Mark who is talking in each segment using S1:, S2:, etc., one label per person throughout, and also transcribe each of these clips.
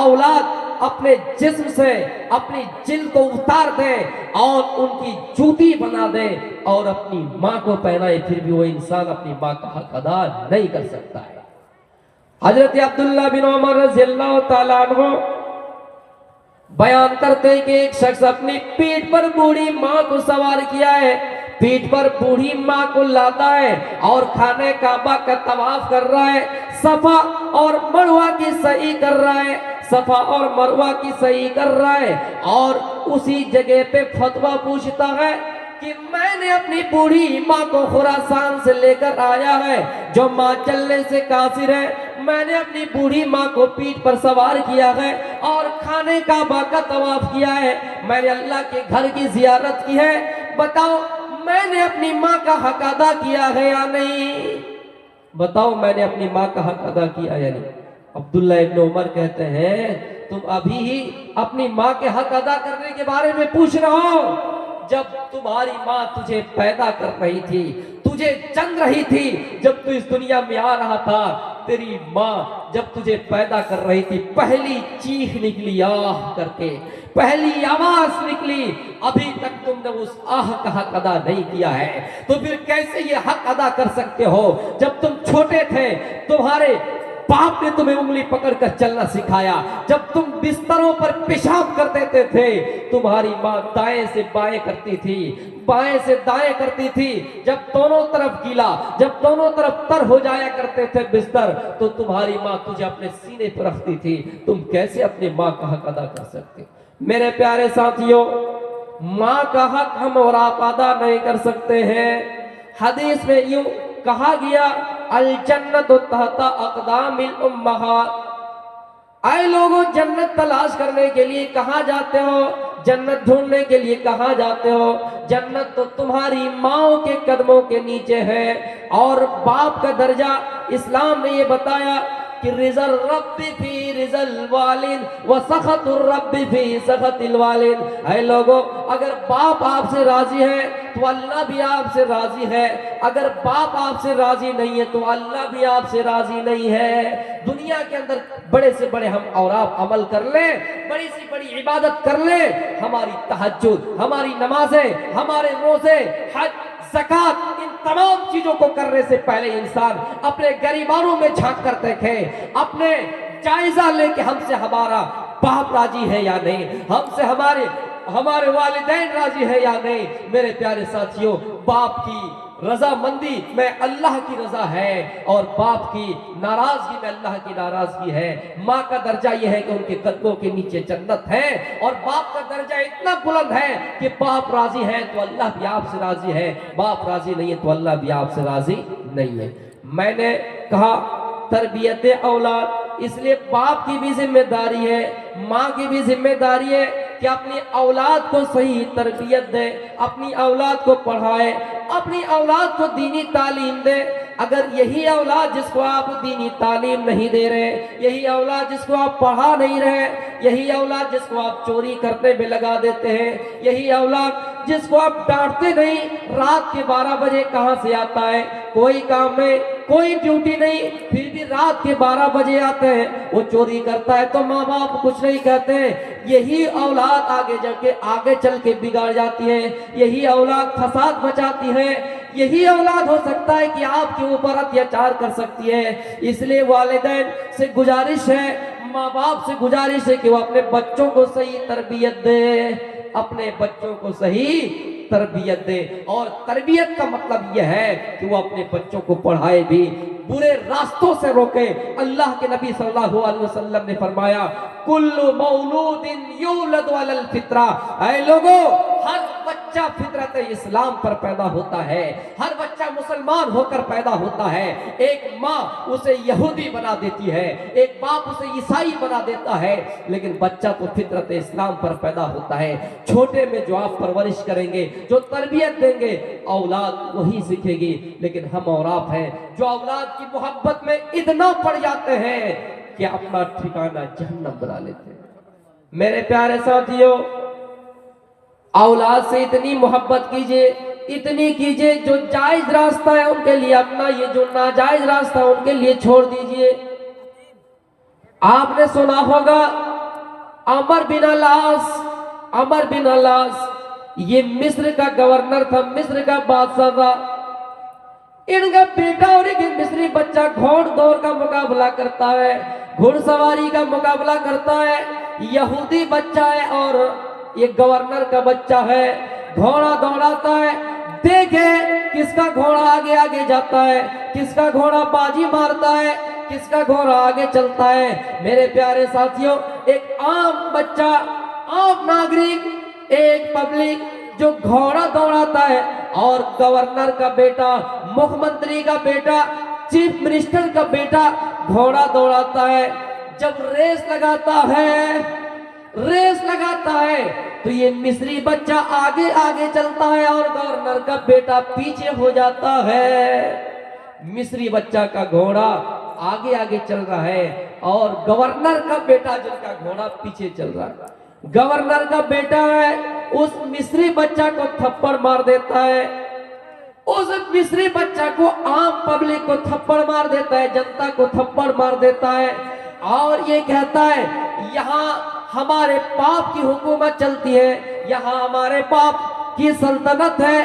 S1: औलाद अपने जिस्म से अपनी जिल्द को उतार दे और उनकी जूती बना दे और अपनी माँ को पहनाए, फिर भी वो इंसान अपनी माँ का हक अदा नहीं कर सकता है। हजरत अब्दुल्ला बिन उमर रज़ियल्लाहु ताला अन्हु बयान करते हैं कि एक शख्स अपनी पीठ पर बूढ़ी माँ को सवार किया है, पीठ पर बूढ़ी माँ को लाता है और खाने काबा का तवाफ कर रहा है, सफा और मरवा की सही कर रहा है, सफा और मरवा की सही कर रहा है और उसी जगह पे फतवा पूछता है कि मैंने अपनी बूढ़ी माँ को खुरासान से लेकर आया है, जो माँ चलने से कासिर है, मैंने अपनी बूढ़ी माँ को पीठ पर सवार किया है और खाने काबा का तवाफ किया है, मैंने अल्लाह के घर की जियारत की है, बताओ मैंने अपनी माँ का हक अदा किया है या नहीं? बताओ मैंने अपनी माँ का हक अदा किया या नहीं? अब्दुल्ला इब्न उमर कहते हैं तुम अभी ही अपनी माँ के हक अदा करने के बारे में पूछ रहे हो? जब तुम्हारी माँ तुझे पैदा कर रही थी, तुझे जन रही थी, जब तू इस दुनिया में आ रहा था, तेरी माँ जब तुझे पैदा कर रही थी, पहली चीख निकली आह करके, पहली आवाज निकली, अभी तक तुमने उस आह का हक अदा नहीं किया है, तो फिर कैसे ये हक अदा कर सकते हो? जब तुम छोटे थे तुम्हारे बाप ने तुम्हें उंगली पकड़कर चलना सिखाया, जब तुम बिस्तरों पर पेशाब कर देते थे तुम्हारी माँ दाएं से बाएं करती थी, बाएं से दाएं करती थी, जब दोनों तरफ गीला, जब दोनों तरफ तर हो जाया करते थे बिस्तर, तो तुम्हारी माँ तुझे अपने सीने पर रखती थी, तुम कैसे अपनी माँ का हक अदा कर सकते? मेरे प्यारे साथियों, माँ का हक हम और आप अदा नहीं कर सकते हैं। हदीस में यूं कहा गया, अल जन्नत तहता अक़दामिल उम्महात, आए लोगों जन्नत तलाश करने के लिए कहाँ जाते हो? जन्नत ढूंढने के लिए कहाँ जाते हो? जन्नत तो तुम्हारी माओ के कदमों के नीचे है। और बाप का दर्जा इस्लाम ने ये बताया कि रिज़ल रब्बी फी रिज़ल वालिद व सख़तुर रब्बी फी सख़तिल वालिद। है लोगों, अगर बाप आपसे राजी है तो अल्लाह भी आपसे राजी है, अगर बाप आपसे राजी नहीं है तो अल्लाह भी आपसे राजी नहीं है। दुनिया के अंदर बड़े से बड़े हम और आप अमल कर लें, बड़ी से बड़ी इबादत कर लें, हमारी तहज्जुद, हमारी नमाजें, हमारे रोजे, हज, ज़कात, इन तमाम चीजों को करने से पहले इंसान अपने गरीबानों में झांक कर देखे, अपने जायजा ले कि हमसे हमारा बाप राजी है या नहीं, हमसे हमारे वालिदैन राजी है या नहीं। मेरे प्यारे साथियों, बाप की रजामंदी में अल्लाह की रजा है और बाप की नाराजगी में अल्लाह की नाराजगी है। माँ का दर्जा यह है कि उनके कदमों के नीचे जन्नत है, और बाप का दर्जा इतना बुलंद है कि बाप राजी है तो अल्लाह भी आपसे राजी है, बाप राजी नहीं है तो अल्लाह भी आपसे राजी नहीं है। मैंने कहा तरबियत औलाद, इसलिए बाप की भी जिम्मेदारी है, माँ की भी जिम्मेदारी है कि अपनी औलाद को सही तरबियत दे, अपनी औलाद को पढ़ाए, अपनी औलाद को दीनी तालीम दे। अगर यही औलाद जिसको आप दीनी तालीम नहीं दे रहे, यही औलाद जिसको आप पढ़ा नहीं रहे, यही औलाद जिसको आप चोरी करने में लगा देते हैं, यही औलाद जिसको आप डांटते नहीं, रात के 12 बजे कहाँ से आता है, कोई काम नहीं, कोई ड्यूटी नहीं, फिर भी रात के 12 बजे आते हैं, वो चोरी करता है तो माँ बाप कुछ नहीं कहते हैं। यही औलाद आगे चल के बिगाड़ जाती है, यही औलाद फसाद मचाती है, यही औलाद हो सकता है कि आपके ऊपर अत्याचार कर सकती है। इसलिए वालिदैन से गुजारिश है, माँ बाप से गुजारिश है कि वो अपने बच्चों को सही तरबियत दे, अपने बच्चों को सही तरबियत दे। और तरबियत का मतलब यह है कि वो अपने बच्चों को पढ़ाए भी, बुरे रास्तों से रोके। अल्लाह के नबी सल्लल्लाहु अलैहि वसल्लम ने फरमाया, कुल्लु मौलूदिन यूलदु अलल फित्रा, ऐ लोगों, हर बच्चा फितरत इस्लाम पर पैदा होता है, हर बच्चा मुसलमान होकर पैदा होता है। एक माँ उसे यहूदी बना देती है, एक बाप उसे ईसाई बना देता है, लेकिन बच्चा तो फितरत इस्लाम पर पैदा होता है। छोटे में जो आप परवरिश करेंगे, जो तरबियत देंगे, औलाद वही सीखेगी। लेकिन हम और आप हैं जो औलाद की मोहब्बत में इतना पड़ जाते हैं कि अपना ठिकाना जहन्नम बना लेते हैं। मेरे प्यारे साथियों, औलाद से इतनी मोहब्बत कीजिए, इतनी कीजिए, जो जायज रास्ता है उनके लिए अपना, ये जो नाजायज रास्ता है उनके लिए छोड़ दीजिए। आपने सुना होगा अमर बिन अलास, अमर बिन अलास ये मिस्र का गवर्नर था, मिस्र का बादशाह था। इनका बेटा और एक मिस्री बच्चा घोड़ दौड़ का मुकाबला करता है, घुड़सवारी का मुकाबला करता है। यहूदी बच्चा है और ये गवर्नर का बच्चा है। घोड़ा दौड़ाता है, देखे किसका घोड़ा आगे आगे जाता है, किसका घोड़ा बाजी मारता है, किसका घोड़ा आगे चलता है। मेरे प्यारे साथियों, एक आम बच्चा, आम नागरिक, एक पब्लिक जो घोड़ा दौड़ाता है और गवर्नर का बेटा, मुख्यमंत्री का बेटा, चीफ मिनिस्टर का बेटा घोड़ा दौड़ाता है। जब रेस लगाता है, रेस लगाता है तो ये मिस्री बच्चा आगे आगे चलता है और गवर्नर का बेटा पीछे हो जाता है। मिस्री बच्चा का घोड़ा आगे आगे चल रहा है और गवर्नर का बेटा जिनका घोड़ा पीछे चल रहा है। गवर्नर का बेटा है, उस मिस्री बच्चा को थप्पड़ मार देता है। उस मिस्री बच्चा को, आम पब्लिक को थप्पड़ मार देता है, जनता को थप्पड़ मार देता है और ये कहता है यहाँ हमारे बाप की हुकूमत चलती है, यहाँ हमारे बाप की सल्तनत है,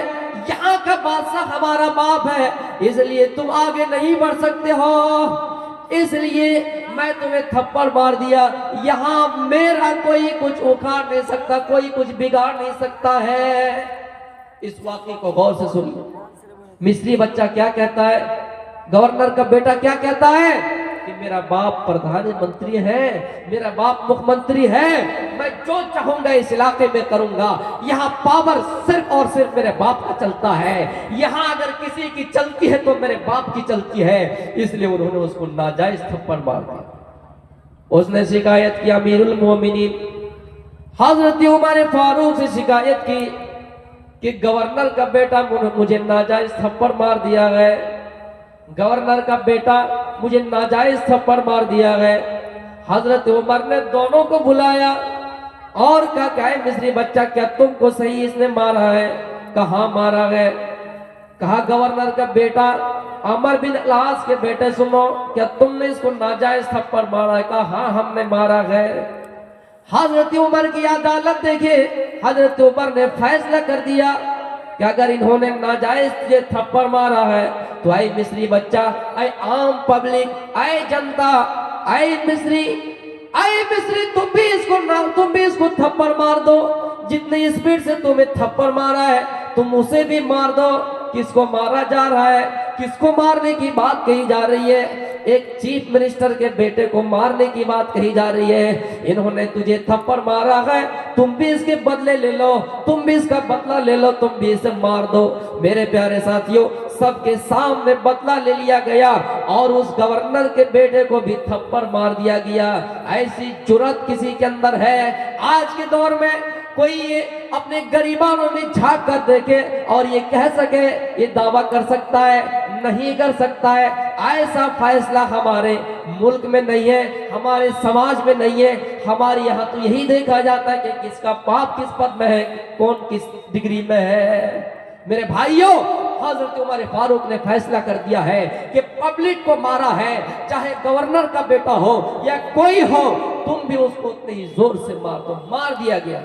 S1: यहाँ का बादशाह हमारा बाप है, इसलिए तुम आगे नहीं बढ़ सकते हो, इसलिए मैं तुम्हें थप्पड़ मार दिया। यहाँ मेरा कोई कुछ उखाड़ नहीं सकता, कोई कुछ बिगाड़ नहीं सकता है। इस वाक़े को गौर से सुनिए। मिस्री बच्चा क्या कहता है, गवर्नर का बेटा क्या कहता है कि मेरा बाप प्रधानमंत्री है, मेरा बाप मुख्यमंत्री है, मैं जो चाहूंगा इस इलाके में करूंगा, यहाँ पावर सिर्फ और सिर्फ मेरे बाप का चलता है, यहाँ अगर किसी की चलती है तो मेरे बाप की चलती है। इसलिए उन्होंने उसको नाजायज थप्पड़ मार दिया। उसने शिकायत की अमीरुल मोमिनीन हजरत उमर फारूक से शिकायत की कि गवर्नर का बेटा मुझे नाजायज थप्पड़ मार दिया है, गवर्नर का बेटा मुझे नाजायज थप्पड़ मार दिया है। हजरत उमर ने दोनों को बुलाया और कहा क्या है मिस्री बच्चा, क्या तुमको सही इसने मारा है? कहा मारा है? कहा गवर्नर का बेटा अमर बिन अलास के बेटे, सुनो क्या तुमने इसको नाजायज थप्पड़ मारा है? कहा हाँ हमने मारा है। हजरत उमर की अदालत देखे, हजरत उमर ने फैसला कर दिया कि अगर इन्होंने नाजायज ये थप्पड़ मारा है तो आई मिस्री बच्चा, आई आम पब्लिक, आई जनता, आई मिस्री, तुम भी इसको थप्पड़ मार दो। जितनी स्पीड से तुम्हें थप्पड़ मारा है तुम उसे भी मार दो। किसको मारा जा रहा है, किसको मारने की बात कही जा रही है? एक चीफ मिनिस्टर के बेटे को मारने की बात कही जा रही है। इन्होंने तुझे थप्पड़ मारा है, तुम भी इसके बदले ले लो, तुम भी इसका बदला ले लो, तुम भी इसे मार दो। मेरे प्यारे साथियों, सबके सामने बदला ले लिया गया और उस गवर्नर के बेटे को भी थप्पड़ मार दिया गया। ऐसी जुर्रत किसी के अंदर है? आज के दौर में कोई ये अपने गरीबानों में झांक कर देखे और ये कह सके, ये दावा कर सकता है? नहीं कर सकता है। ऐसा फैसला हमारे मुल्क में नहीं है, हमारे समाज में नहीं है। हमारे यहाँ तो यही देखा जाता है कि किसका बाप किस पद में है, कौन किस डिग्री में है। मेरे भाइयों, हजरत उमर फारूक ने फैसला कर दिया है कि पब्लिक को मारा है, चाहे गवर्नर का बेटा हो या कोई हो, तुम भी उसको उतने ही जोर से मार दो। मार दिया गया।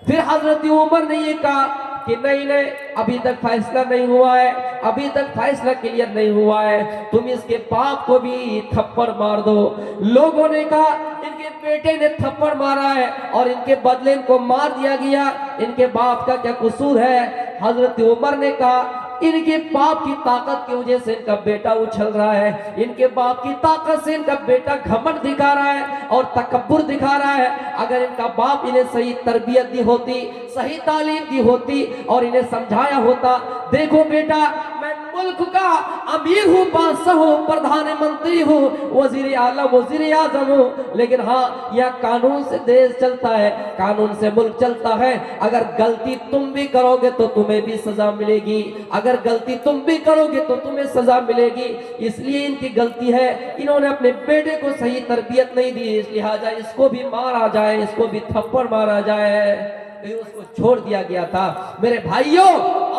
S1: फिर हजरत उमर ने ये कहा कि नहीं नहीं, अभी तक फैसला नहीं हुआ है, अभी तक फैसला क्लियर नहीं हुआ है, तुम इसके बाप को भी थप्पड़ मार दो। लोगों ने कहा इनके बेटे ने थप्पड़ मारा है और इनके बदले इनको मार दिया गया, इनके बाप का क्या कसूर है? हजरत उमर ने कहा इनके बाप की ताकत की वजह से इनका बेटा उछल रहा है, इनके बाप की ताकत से इनका बेटा घमंड दिखा रहा है और तकब्बुर दिखा रहा है। अगर इनका बाप इन्हें सही तरबियत दी होती, सही तालीम दी होती और इन्हें समझाया होता, देखो बेटा मैं मुल्क का अमीर हूँ, बादशाह हूँ, प्रधानमंत्री हूँ, वजीर आला, वजीर आजम हूँ, लेकिन हाँ यह कानून से देश चलता है, कानून से मुल्क चलता है। अगर गलती तुम भी करोगे तो तुम्हें भी सजा मिलेगी, अगर गलती तुम भी करोगे तो तुम्हें सजा मिलेगी। इसलिए इनकी गलती है, इन्होंने अपने बेटे को सही तरबियत नहीं दी, लिहाजा इसको भी मारा जाए, इसको भी थप्पड़ मारा जाए। फिर उसको छोड़ दिया गया था। मेरे भाइयों,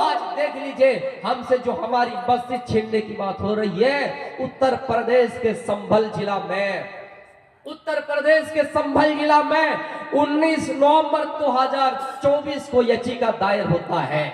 S1: आज देख लीजिए, हमसे जो हमारी मस्जिद छीनने की बात हो रही है, उत्तर प्रदेश के संभल जिला में, उत्तर प्रदेश के संभल जिला में 19 नवंबर 2024 को याचिका दायर होता है।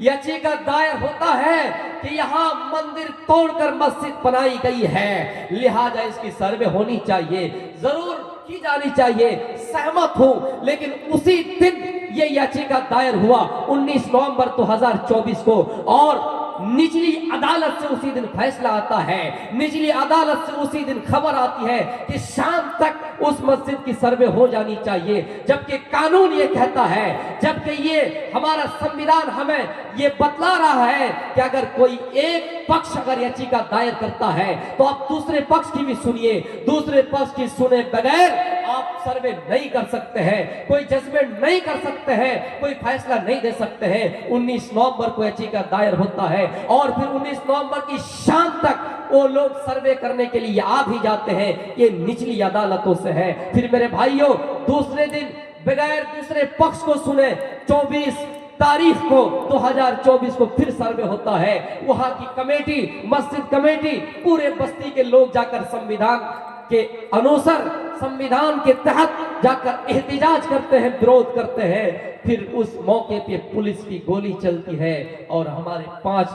S1: याचिका दायर होता है कि यहाँ मंदिर तोड़कर मस्जिद बनाई गई है, लिहाजा इसकी सर्वे होनी चाहिए, जरूर की जानी चाहिए, सहमत हूं। लेकिन उसी दिन ये याचिका दायर हुआ 19 नवंबर 2024 को, और निचली अदालत से उसी दिन फैसला आता है। निचली अदालत से उसी दिन खबर आती है कि शाम तक उस मस्जिद की सर्वे हो जानी चाहिए, जबकि कानून ये कहता है, जबकि ये हमारा संविधान हमें ये बतला रहा है कि अगर कोई एक पक्ष अगर याचिका दायर करता है तो आप दूसरे पक्ष की भी सुनिए, दूसरे पक्ष की सुने बगैर आप सर्वे नहीं कर सकते हैं, कोई जजमेंट नहीं कर सकते हैं, कोई फैसला नहीं दे सकते हैं। 19 नवंबर को याचिका दायर होता है और फिर 19 नवंबर की शाम तक वो लोग सर्वे करने के लिए आ भी जाते हैं। ये निचली अदालतों से है। फिर मेरे भाइयों, दूसरे दिन बगैर दूसरे पक्ष को सुने 24 तारीख को 2024 को फिर सर्वे होता है। वहां की कमेटी, मस्जिद कमेटी, पूरे बस्ती के लोग जाकर संविधान के अनुसार, संविधान के तहत जाकर एहतिजाज करते हैं, विरोध करते हैं। फिर उस मौके पे पुलिस की गोली चलती है और हमारे 5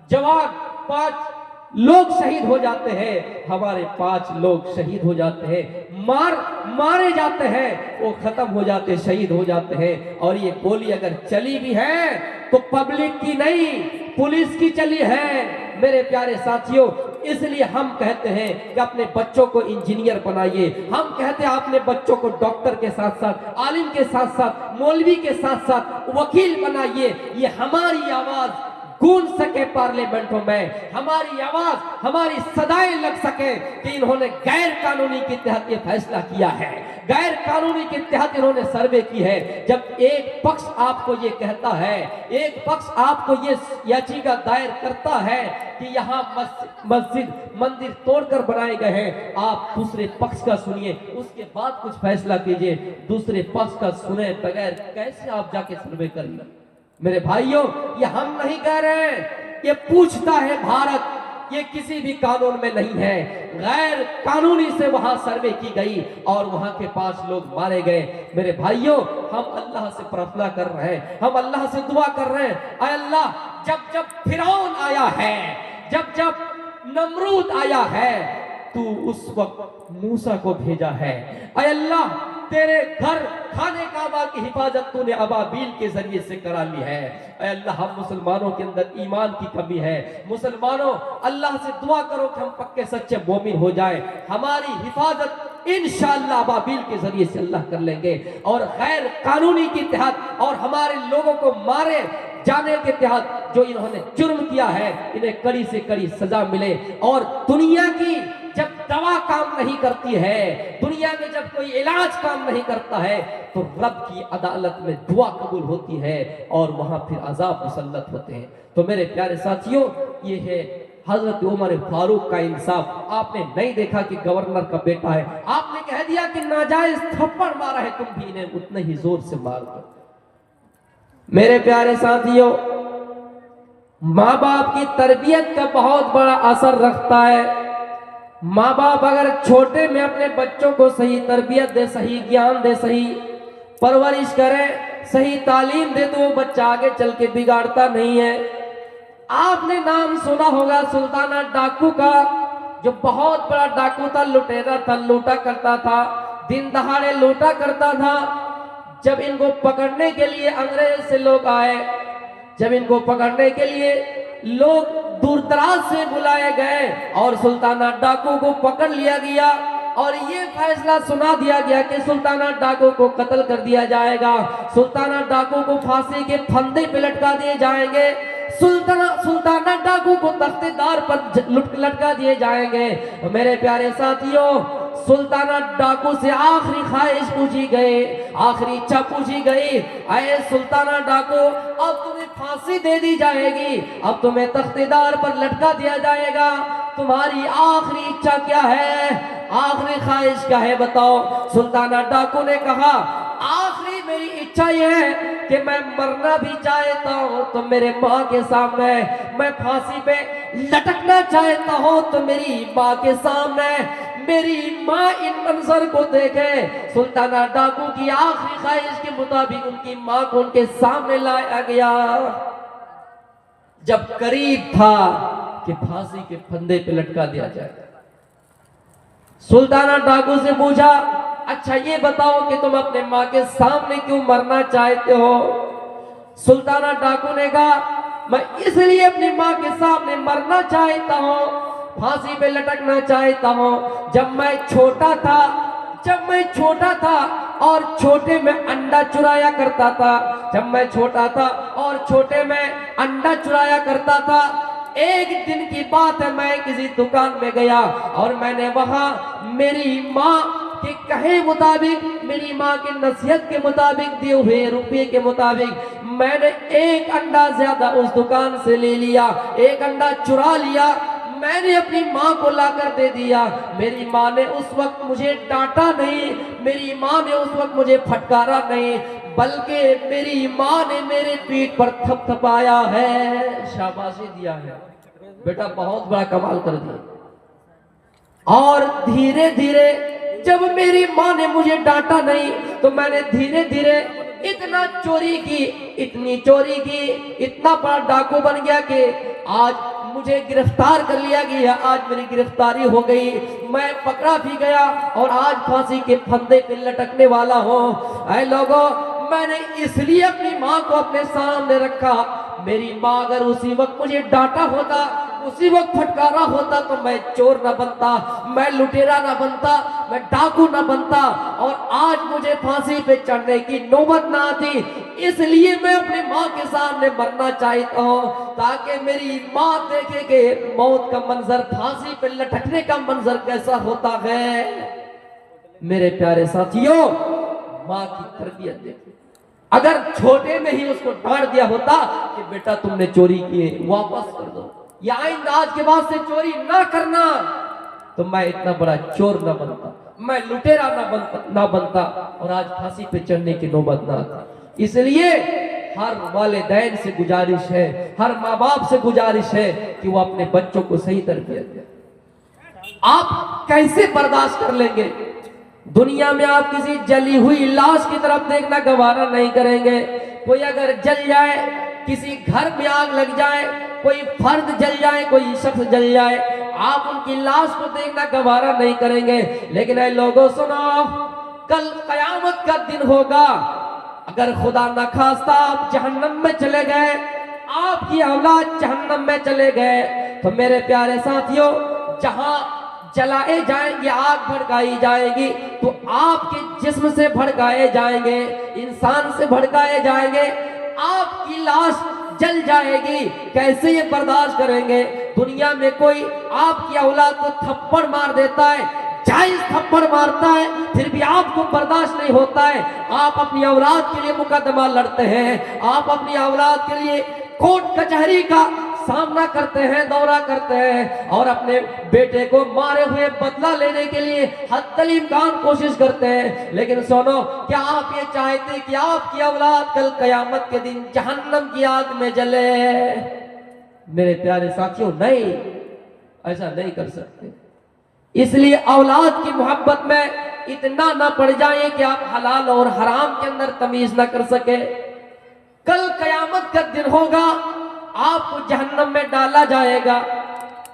S1: जवान, 5 लोग शहीद हो जाते हैं। हमारे 5 लोग शहीद हो जाते हैं, मारे जाते हैं, वो खत्म हो जाते, शहीद हो जाते हैं। और ये गोली अगर चली भी है तो पब्लिक की नहीं, पुलिस की चली है। मेरे प्यारे साथियों, इसलिए हम कहते हैं कि अपने बच्चों को इंजीनियर बनाइए। हम कहते हैं अपने बच्चों को डॉक्टर के साथ साथ, आलिम के साथ साथ, मौलवी के साथ साथ वकील बनाइए। ये हमारी आवाज गूंज सके पार्लियामेंटों में, हमारी आवाज, हमारी सदाएं लग सके कि इन्होंने गैर कानूनी के तहत ये फैसला किया है, गैर कानूनी के तहत इन्होंने सर्वे की है। जब एक पक्ष आपको ये कहता है, एक पक्ष आपको ये याचिका दायर करता है कि यहाँ मस्जिद, मंदिर तोड़कर बनाए गए हैं, आप दूसरे पक्ष का सुनिए, उसके बाद कुछ फैसला कीजिए। दूसरे पक्ष का सुने बगैर कैसे आप जाके सर्वे करिए? मेरे भाइयों, ये हम नहीं कह रहे हैं, ये पूछता है भारत, ये किसी भी कानून में नहीं है। गैर कानूनी से वहां सर्वे की गई और वहां के 5 लोग मारे गए। मेरे भाइयों, हम अल्लाह से प्रार्थना कर रहे हैं, हम अल्लाह से दुआ कर रहे हैं, ऐ अल्लाह, जब जब फिरौन आया है, जब जब नमरूद आया है, तू उस वक्त मूसा को भेजा है। ऐ अल्लाह, तेरे घर खाने काबा की हिफाजत तूने अबाबील के जरिए से करा ली है। ऐ अल्लाह, हम मुसलमानों के अंदर ईमान की कमी है। मुसलमानों, अल्लाह से दुआ करो कि हम पक्के सच्चे मोमिन हो जाए। हमारी हिफाजत इंशाअल्लाह अबाबील के जरिए से अल्लाह कर लेंगे। और गैर कानूनी के तहत और हमारे लोगों को मारे जाने के तहत जो इन्होंने जुर्म किया है, इन्हें कड़ी से कड़ी सजा मिले। और दुनिया की जब दवा काम नहीं करती है, दुनिया में जब कोई इलाज काम नहीं करता है, तो रब की अदालत में दुआ कबूल होती है और वहां फिर अजाब मुसल्लत होते हैं। तो मेरे प्यारे साथियों, ये है हजरत उमर फारूक का इंसाफ। आपने नहीं देखा कि गवर्नर का बेटा है, आपने कह दिया कि नाजायज थप्पड़ मारा है, तुम भी इन्हें उतने ही जोर से मार दो। मेरे प्यारे साथियों, माँ बाप की तरबियत का बहुत बड़ा असर रखता है। माँ बाप अगर छोटे में अपने बच्चों को सही तरबियत दे, सही ज्ञान दे, सही परवरिश करे, सही तालीम दे, तो वो बच्चा आगे चल के बिगाड़ता नहीं है। आपने नाम सुना होगा सुल्ताना डाकू का, जो बहुत बड़ा डाकू था, लुटेरा था, लूटा करता था, दिन दहाड़े लूटा करता था। जब इनको पकड़ने के लिए अंग्रेज से लोग आए, जब इनको पकड़ने के लिए लोग दूर दराज से बुलाए गए और सुल्ताना डाकू को पकड़ लिया गया और ये फैसला सुना दिया गया कि सुल्ताना डाकू को कत्ल कर दिया जाएगा, सुल्ताना डाकू को फांसी के फंदे पे लटका दिए जाएंगे, सुल्ताना डाकू को तख्तेदार पर लटका दिए जाएंगे। मेरे प्यारे साथियों, सुल्ताना डाकू से आखिरी ख्वाहिश पूछी गई, आखिरी इच्छा पूछी गई, अरे सुल्ताना डाकू, अब तुम्हें फांसी दे दी जाएगी, अब तुम्हें तख्तेदार पर लटका दिया जाएगा, तुम्हारी आखिरी इच्छा क्या है, आखिरी ख्वाहिश क्या है, बताओ। सुल्ताना डाकू ने कहा, आखिरी मेरी इच्छा यह है कि मैं मरना भी चाहता हूँ तो मेरे माँ के सामने, मैं फांसी पे लटकना चाहता हूँ तो मेरी माँ के सामने, मेरी माँ इन मंजर को देखे। सुल्ताना डाकू की आखिरी ख्वाहिश के मुताबिक उनकी माँ को उनके सामने लाया गया। जब करीब था कि फांसी के फंदे पे लटका दिया जाए, सुल्ताना डाकू से पूछा, अच्छा ये बताओ कि तुम अपने माँ के सामने क्यों मरना चाहते हो? सुल्ताना डाकू ने कहा, मैं इसलिए अपनी माँ के सामने मरना चाहता हूँ, फांसी पे लटकना चाहता हूँ। जब मैं छोटा था और छोटे में अंडा चुराया करता था, जब मैं छोटा था और छोटे में अंडा चुराया करता था, एक दिन की बात है, मैं किसी दुकान में गया और मैंने वहां मेरी माँ के कहे मुताबिक, मेरी माँ की नसीहत के मुताबिक, दिए हुए रुपये के मुताबिक मैंने एक अंडा ज्यादा उस दुकान से ले लिया, एक अंडा चुरा लिया। मैंने अपनी माँ को लाकर दे दिया। मेरी माँ ने उस वक्त मुझे डांटा नहीं, मेरी माँ ने उस वक्त मुझे फटकारा नहीं, बल्कि मेरी माँ ने मेरे पीठ पर थपथपाया है, शाबाशी दिया है, बेटा बहुत बड़ा कमाल कर दिया। और धीरे धीरे जब मेरी माँ ने मुझे डांटा नहीं तो मैंने धीरे धीरे इतना चोरी की, इतनी चोरी की, इतना बड़ा डाकू बन गया कि आज मुझे गिरफ्तार कर लिया गया। आज मेरी गिरफ्तारी हो गई, मैं पकड़ा भी गया और आज फांसी के फंदे पे लटकने वाला हूँ। ऐ लोगों, मैंने इसलिए अपनी माँ को अपने सामने रखा। मेरी माँ अगर उसी वक्त मुझे डांटा होता, उसी वक्त फटकारा होता तो मैं चोर न बनता, मैं लुटेरा न बनता, मैं डाकू न बनता और आज मुझे फांसी पे चढ़ने की नौबत ना आती। इसलिए मैं अपनी माँ के सामने मरना चाहता हूँ ताकि मेरी माँ देखे कि मौत का मंजर, फांसी पे लटकने का मंजर कैसा होता है। मेरे प्यारे साथियों, माँ की तरबियत देखो। अगर छोटे में ही उसको डांट दिया होता कि बेटा तुमने चोरी किए, वापस कर दो, या आइंदा आज के बाद से चोरी ना करना, तो मैं इतना बड़ा चोर ना बनता, मैं लुटेरा ना बनता और आज फांसी पे चढ़ने की नौबत ना आती। इसलिए हर वालिदैन से गुजारिश है, हर माँ बाप से गुजारिश है कि वो अपने बच्चों को सही तरबियत दें। आप कैसे बर्दाश्त कर लेंगे? दुनिया में आप किसी जली हुई लाश की तरफ देखना गवारा नहीं करेंगे। कोई अगर जल जाए, किसी घर में आग लग जाए, कोई फर्द जल जाए, कोई शख्स जल जाए, आप उनकी लाश को देखना गवारा नहीं करेंगे। लेकिन ऐ लोगों सुनो, कल कयामत का दिन होगा। अगर खुदा न खास्ता आप जहन्नम में चले गए, आपकी औलाद जहन्नम में चले गए, तो मेरे प्यारे साथियों, जहां जलाए जाएंगे, आग भड़काई जाएगी, तो आपके जिस्म से भड़काए जाएंगे, इंसान से भड़काए जाएंगे, आपकी लाश जल जाएगी। कैसे ये बर्दाश्त करेंगे? दुनिया में कोई आपकी औलाद को थप्पड़ मार देता है, जायज थप्पड़ मारता है, फिर भी आपको बर्दाश्त नहीं होता है। आप अपनी औलाद के लिए मुकदमा लड़ते हैं, आप अपनी औलाद के लिए कोर्ट कचहरी का सामना करते हैं, दौरा करते हैं और अपने बेटे को मारे हुए बदला लेने के लिए हद-तल-इम्कान कोशिश करते हैं। लेकिन सुनो, क्या आप ये चाहते कि आपकी औलाद कल कयामत के दिन जहन्नम की आग में जले? मेरे प्यारे साथियों, नहीं, ऐसा नहीं कर सकते। इसलिए औलाद की मोहब्बत में इतना ना पड़ जाए कि आप हलाल और हराम के अंदर तमीज ना कर सके। कल कयामत का दिन होगा, आपको जहन्नम में डाला जाएगा,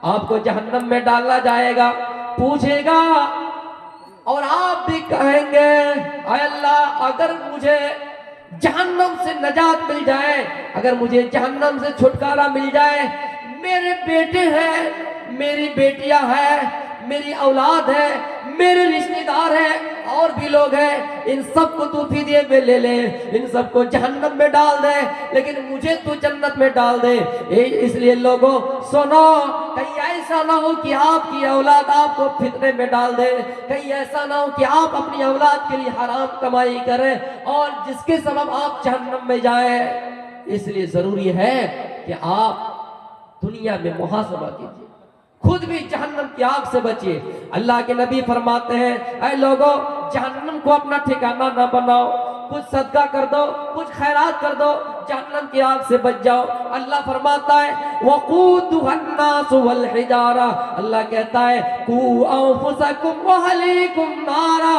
S1: आपको जहन्नम में डाला जाएगा, पूछेगा और आप भी कहेंगे, आय अल्लाह, अगर मुझे जहन्नम से नजात मिल जाए, अगर मुझे जहन्नम से छुटकारा मिल जाए, मेरे बेटे हैं, मेरी बेटियां हैं, मेरी औलाद है, मेरे रिश्तेदार हैं, और भी लोग हैं, इन सबको तू फिदिये में ले ले, इन सबको जहन्नम में डाल दे, लेकिन मुझे तू जन्नत में डाल दे। इसलिए लोगों सुनो, कहीं ऐसा ना हो कि आपकी औलाद आपको फितने में डाल दे, कहीं ऐसा ना हो कि आप अपनी औलाद के लिए हराम कमाई करें और जिसके सबब आप जहन्नम में जाएं। इसलिए जरूरी है कि आप दुनिया में मुहासबा कीजिए, खुद भी जहन्नम की आग से बचिए। अल्लाह के नबी फरमाते हैं, ऐ लोगों, जहन्नम को अपना ठिकाना ना बनाओ, कुछ सदका कर दो, कुछ खैरात कर दो, जहन्नम की आग से बच जाओ। अल्लाह फरमाता है वक़ूदुहन्नास वल हिजारा, अल्लाह कहता है कू अंफुसकुम व अहलीकुम नारा,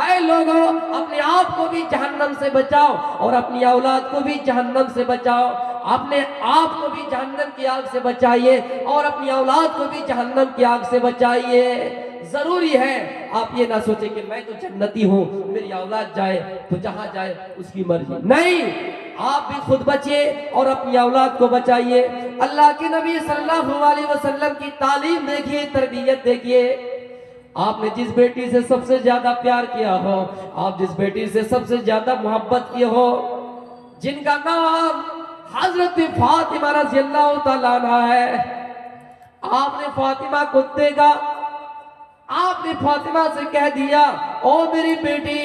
S1: ऐ लोगों अपने आप को भी जहन्नम से बचाओ और अपनी औलाद को भी जहन्नम से बचाओ। अपने आप को भी जहन्नम की आग से बचाइए और अपनी औलाद को भी जहन्नम की आग से बचाइए। जरूरी है आप ये ना सोचे कि मैं तो जन्नती हूँ, मेरी औलाद जाए तो जहां जाए उसकी मर्जी, नहीं, आप भी खुद बचिए और अपनी औलाद को बचाइए। अल्लाह के नबी सल्लल्लाहु अलैहि वसल्लम की तालीम देखिए, तरबियत देखिए। आपने जिस बेटी से सबसे ज्यादा प्यार किया हो, आप जिस बेटी से सबसे ज्यादा मोहब्बत किए हो, जिनका नाम हजरत फातिमा रज़ियल्लाहु तआला अन्हा है, आपने फातिमा को देखा, आपने फातिमा से कह दिया ओ मेरी बेटी,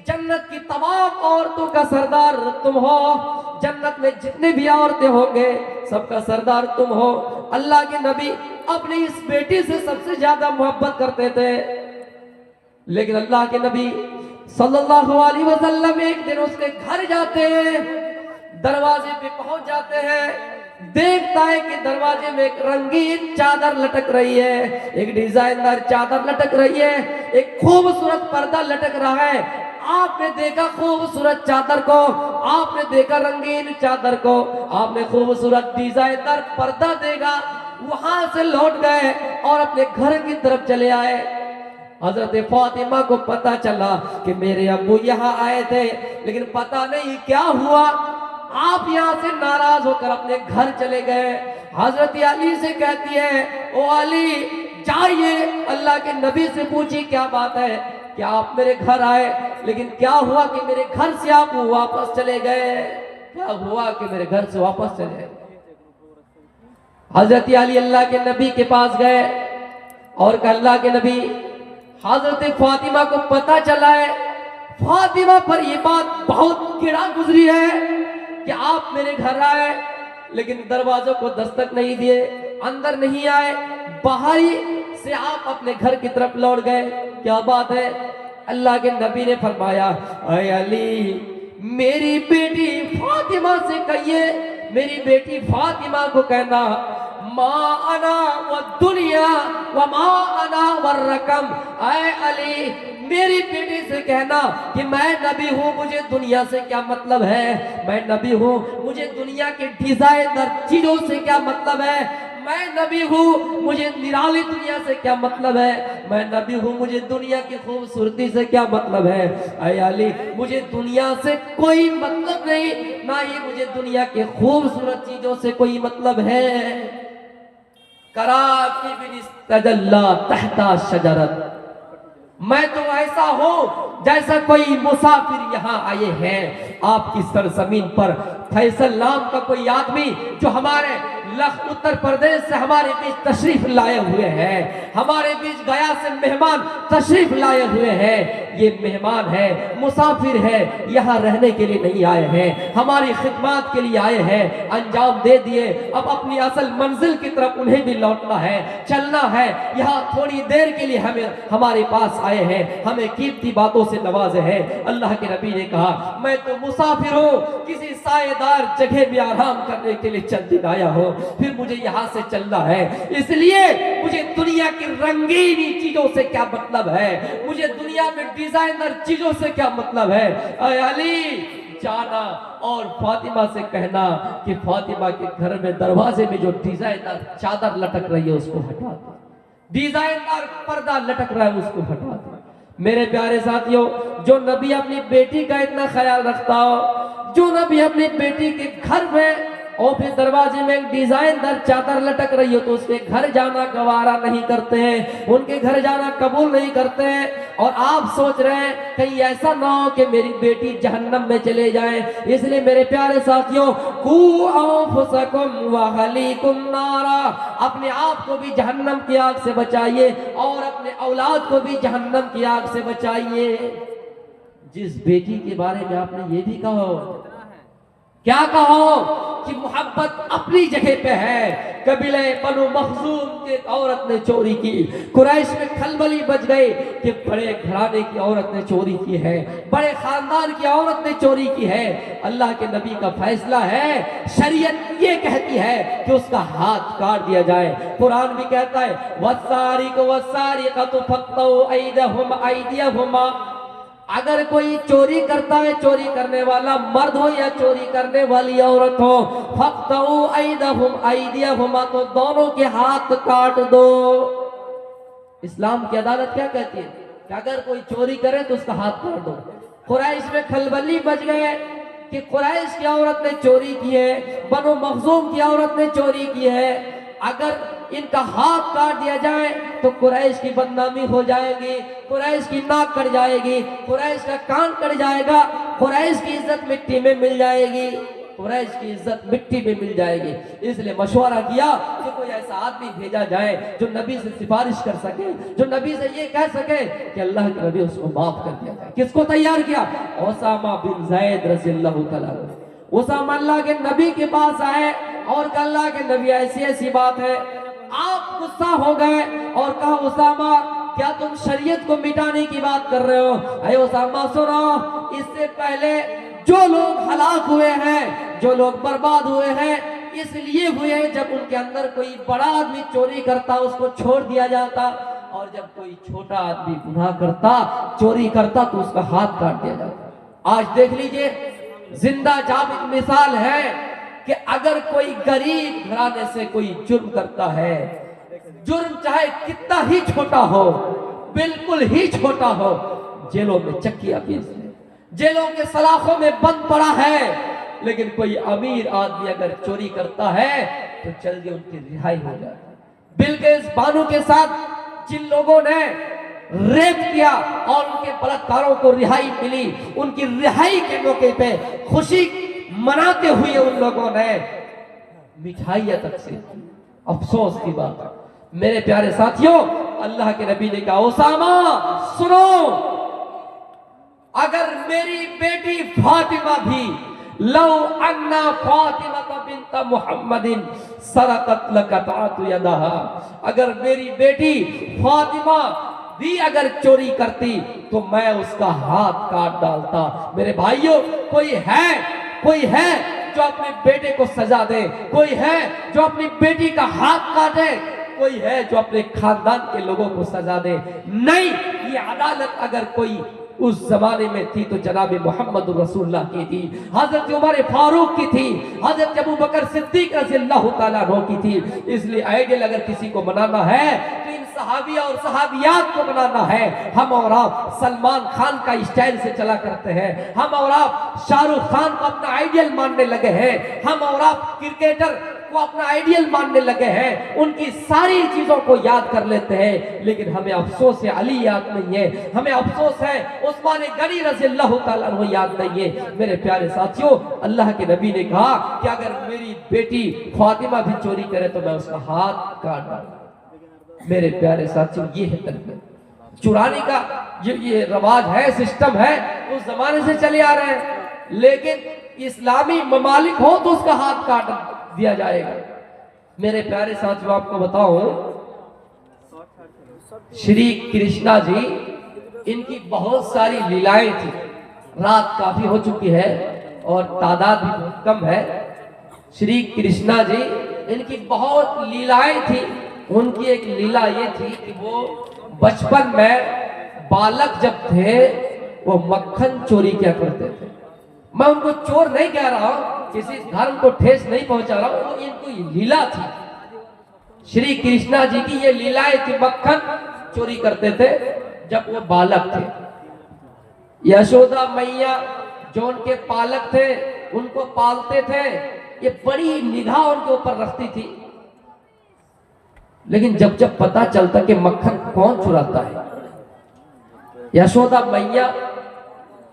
S1: जन्नत की तमाम औरतों का सरदार तुम हो, जन्नत में जितने भी औरतें होंगे सबका सरदार तुम हो। अल्लाह के नबी अपनी इस बेटी से सबसे ज्यादा मोहब्बत करते थे। लेकिन अल्लाह के नबी सल्लल्लाहु अलैहि वसल्लम एक दिन उसके घर जाते हैं, दरवाजे पे पहुंच जाते हैं, देखता है कि दरवाजे में एक रंगीन चादर लटक रही है, एक डिजाइनदार चादर लटक रही है, एक खूबसूरत पर्दा लटक रहा है। आपने देखा खूबसूरत चादर को, आपने देखा रंगीन चादर को, आपने खूबसूरत डिजाइनदार पर्दा देखा, वहां से लौट गए और अपने घर की तरफ चले आए। हजरत फातिमा को पता चला कि मेरे अब्बू यहाँ आए थे, लेकिन पता नहीं क्या हुआ, आप यहाँ से नाराज होकर अपने घर चले गए। हजरत अली से कहती है ओ अली जाइए अल्लाह के नबी से पूछिए क्या बात है, क्या आप मेरे घर आए, लेकिन क्या हुआ कि मेरे घर से आप वापस चले गए, क्या हुआ कि मेरे घर से वापस चले गए। हजरत अली अल्लाह के नबी के पास गए और कहा अल्लाह के नबी, हजरत फातिमा को पता चला है, फातिमा पर यह बात बहुत गिरा गुजरी है कि आप मेरे घर आए लेकिन दरवाजों को दस्तक नहीं दिए, अंदर नहीं आए, बाहर ही से आप अपने घर की तरफ लौट गए, क्या बात है। अल्लाह के नबी ने फरमाया ऐ अली मेरी बेटी फातिमा से कहिए, मेरी बेटी फातिमा को कहना माँ अना व दुनिया व माँ अना व रकम, ऐ अली मेरी बेटी से कहना कि मैं नबी हूँ, मुझे दुनिया से क्या मतलब है, मैं नबी हूँ, मुझे दुनिया के डिजाइनर चीजों से क्या मतलब है, मैं नबी हूँ, मुझे निराली दुनिया से क्या मतलब है, मैं नबी हूँ, मुझे दुनिया की खूबसूरती से क्या मतलब है। ऐ अली मुझे दुनिया से कोई मतलब नहीं, ना ही मुझे दुनिया के खूबसूरत चीजों से कोई मतलब है। कराकी बिन इस्तजल्ला तहता शजरत, मैं तो ऐसा हूं जैसा कोई मुसाफिर यहाँ आए हैं आपकी सरजमीन पर। फैसल नाम का कोई आदमी जो हमारे उत्तर प्रदेश से हमारे बीच तशरीफ लाए हुए हैं, हमारे बीच गया से मेहमान तशरीफ लाए हुए हैं, ये मेहमान है, मुसाफिर है, यहाँ रहने के लिए नहीं आए हैं, हमारी खिदमत के लिए आए हैं, अंजाम दे दिए, अब अपनी असल मंजिल की तरफ उन्हें भी लौटना है, चलना है, यहाँ थोड़ी देर के लिए हमें हमारे पास आए हैं, हमें कीमती बातों से नवाजे हैं। अल्लाह के नबी ने कहा मैं तो मुसाफिर हूँ, किसी सायेदार जगह में आराम करने के लिए चंद दिन आया हो, फिर मुझे यहाँ से चलना है, इसलिए मुझे दुनिया की रंगीनी चीजों से क्या मतलब है, मुझे दुनिया में डिजाइनर चीजों से क्या मतलब है। अली जाना और फातिमा से कहना कि फातिमा के घर में दरवाजे में जो डिजाइनर चादर लटक रही है उसको हटा दो, डिजाइनर पर्दा लटक रहा है उसको हटा दो। मेरे प्यारे साथियों, जो नबी अपनी बेटी का इतना ख्याल रखता हो, जो नबी अपनी बेटी के घर में और फिर दरवाजे में एक डिजाइनदार चादर लटक रही हो तो उसके घर जाना गवारा नहीं करते हैं, उनके घर जाना कबूल नहीं करते हैं। और आप सोच रहे हैं कहीं ऐसा ना हो कि मेरी बेटी जहन्नम में चले जाए, इसलिए मेरे प्यारे साथियों कू अंफुसकुम व अहलीकुम नारा, अपने आप को भी जहन्नम की आग से बचाइए और अपने औलाद को भी जहन्नम की आग से बचाइए। जिस बेटी के बारे में आपने ये भी कहा, क्या कहो कि मोहब्बत अपनी जगह पे है, कबीले बनु मखजूम की औरत ने चोरी की। कुरैश में खलबली बच गई कि बड़े घराने की औरत ने चोरी की है, बड़े खानदान की औरत ने चोरी की है। अल्लाह के नबी का फैसला है, शरीयत ये कहती है कि उसका हाथ काट दिया जाए। कुरान भी कहता है वस्सारिकु वस्सारिकतु फक्तौ ऐदहुम ऐदियहुमा, अगर कोई चोरी करता है, चोरी करने वाला मर्द हो या चोरी करने वाली औरत हो, फक्तौ ऐदहुम ऐदियहुमा, तो दोनों के हाथ काट दो। इस्लाम की अदालत क्या कहती है कि अगर कोई चोरी करे तो उसका हाथ काट दो। कुरैश में खलबली बच गए कि कुरैश की औरत ने चोरी की है, बनु मखजूम की औरत ने चोरी की है, अगर इनका हाथ काट दिया जाए तो कुरैश की बदनामी हो जाएगी, कुरैश की नाक कट जाएगी, कुरैश का कान कट जाएगा, कुरैश की इज्जत मिट्टी में मिल जाएगी, कुरैश की इज्जत मिट्टी में मिल जाएगी। इसलिए मशवरा किया कि कोई ऐसा आदमी भेजा जाए जो नबी से सिफारिश कर सके, जो नबी से ये कह सके कि अल्लाह के नबी उसको माफ कर दिया जाए। किसको तैयार किया? उसामा बिन ज़ैद रज़ियल्लाहु तआला अन्हु। उसामा अल्लाह के नबी के पास आए और कहा अल्लाह के नबी ऐसी ऐसी बात है। आप गुस्सा हो गए और कहा उसामा क्या तुम शरीयत को मिटाने की बात कर रहे हो? अरे उसामा सुनो, इससे पहले जो लोग हलाक हुए हैं, जो लोग बर्बाद हुए हैं, इसलिए हुए हैं जब उनके अंदर कोई बड़ा आदमी चोरी करता उसको छोड़ दिया जाता, और जब कोई छोटा आदमी गुनाह करता, चोरी करता, तो उसका हाथ काट दिया जाता। आज देख लीजिए, जिंदा जाबित मिसाल है कि अगर कोई गरीब घराने से कोई जुर्म करता है, जुर्म चाहे कितना ही छोटा हो, बिल्कुल ही छोटा हो, जेलों में चक्कियां पीस है, जेलों के सलाखों में बंद पड़ा है, लेकिन कोई अमीर आदमी अगर चोरी करता है तो जल्दी उनकी रिहाई हो जाती है। बिलकिस बानो के साथ जिन लोगों ने रेप किया और उनके बलात्कारों को रिहाई मिली, उनकी रिहाई के मौके पे खुशी मनाते हुए उन लोगों ने मिठाइयां तक से, अफसोस की बात है मेरे प्यारे साथियों, अल्लाह के नबी ने कहा उसामा सुनो, अगर मेरी बेटी फातिमा भी लौ अन्ना फातिमा बिन्त मुहम्मदिन सरकत लकतातु यदहा, अगर मेरी बेटी फातिमा भी अगर चोरी करती तो मैं उसका हाथ काट डालता। मेरे भाइयों, कोई है जो अपने बेटे को सजा दे, कोई है जो अपनी बेटी का हाथ काटे, कोई है जो अपने खानदान के लोगों को सजा दे? नहीं, ये अदालत अगर कोई उस जमाने में थी तो जनाब मोहम्मद रसूलुल्लाह की थी, हजरत उमर फारूक की थी, हजरत अबू बकर सिद्दीक रज़ियल्लाहु ताला अन्हु की थी। इसलिए आइडियल अगर किसी को बनाना है तो इन सहाबिया और सहाबियात को बनाना है। हम और आप सलमान खान का स्टाइल से चला करते हैं, हम और आप शाहरुख खान को अपना आइडियल मानने लगे हैं, हम और आप क्रिकेटर को अपना आइडियल मानने लगे हैं, उनकी सारी चीजों को याद कर लेते हैं, लेकिन हमें अफसोस है अली याद नहीं है, हमें अफसोस है उस्मान गनी रज़ियल्लाहु ताला अन्हु याद नहीं है। मेरे प्यारे साथियों, अल्लाह के नबी ने कहा कि अगर मेरी बेटी फातिमा भी चोरी करे तो मैं उसका हाथ काट दूंगा। मेरे प्यारे साथियों, ये है तरबियत। चुराने का ये रवाज है, सिस्टम है, उस जमाने से चले आ रहे हैं, लेकिन इस्लामी ममालिक हो तो उसका हाथ काट दिया जाएगा। मेरे प्यारे साथियों, आपको बताऊं, श्री कृष्णा जी, इनकी बहुत सारी लीलाएं थी। रात काफी हो चुकी है और तादाद भी बहुत कम है। श्री कृष्णा जी, इनकी बहुत लीलाएं थी। उनकी एक लीला ये थी कि वो बचपन में बालक जब थे वो मक्खन चोरी किया करते थे। मैं उनको चोर नहीं कह रहा हूं, किसी धर्म को ठेस नहीं पहुंचा रहा हूं, वो इनको लीला थी। श्री कृष्णा जी की ये लीलाएं थी, मक्खन चोरी करते थे जब वो बालक थे। यशोदा मैया जो उनके पालक थे, उनको पालते थे, ये बड़ी निगाह उनके ऊपर रखती थी। लेकिन जब जब पता चलता कि मक्खन कौन चुराता है, यशोदा मैया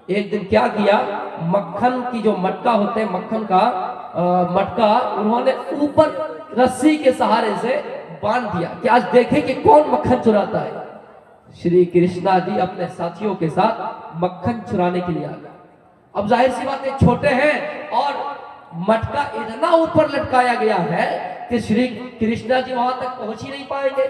S1: एक दिन क्या किया, मक्खन की जो मटका होते हैं, मक्खन का मटका उन्होंने ऊपर रस्सी के सहारे से बांध दिया कि आज देखें कि कौन मक्खन चुराता है। श्री कृष्णा जी अपने साथियों के साथ मक्खन चुराने के लिए आ गए। अब जाहिर सी बात है, छोटे हैं और मटका इतना ऊपर लटकाया गया है कि श्री कृष्णा जी वहां तक पहुंच ही नहीं पाएंगे।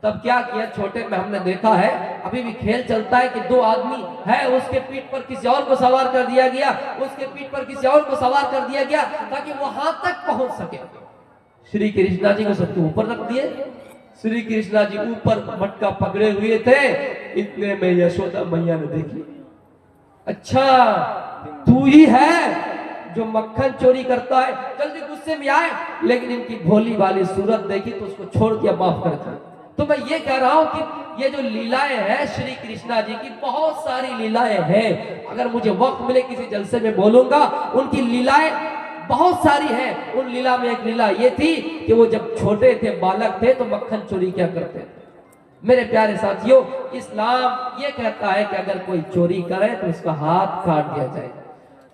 S1: तब क्या किया, छोटे में हमने देखा है, अभी भी खेल चलता है कि दो आदमी है, उसके पीठ पर किसी और को सवार कर दिया गया, उसके पीठ पर किसी और को सवार कर दिया गया ताकि वहां तक पहुंच सके। श्री कृष्णा जी को सबके ऊपर रख दिए। श्री कृष्णा जी ऊपर मटका पकड़े हुए थे, इतने में यशोदा मैया ने देखी, अच्छा तू ही है जो मक्खन चोरी करता है, जल्दी गुस्से में आए। लेकिन इनकी भोली वाली सूरत देखी तो उसको छोड़ दिया, माफ कर दिया। तो मैं ये कह रहा हूं कि ये जो लीलाएं हैं श्री कृष्णा जी की, बहुत सारी लीलाएं हैं। अगर मुझे वक्त मिले किसी जलसे में बोलूंगा, उनकी लीलाएं बहुत सारी हैं। उन लीला में एक लीला ये थी कि वो जब छोटे थे, बालक थे, तो मक्खन चोरी क्या करते थे। मेरे प्यारे साथियों, इस्लाम ये कहता है कि अगर कोई चोरी करे तो उसका हाथ काट दिया जाए।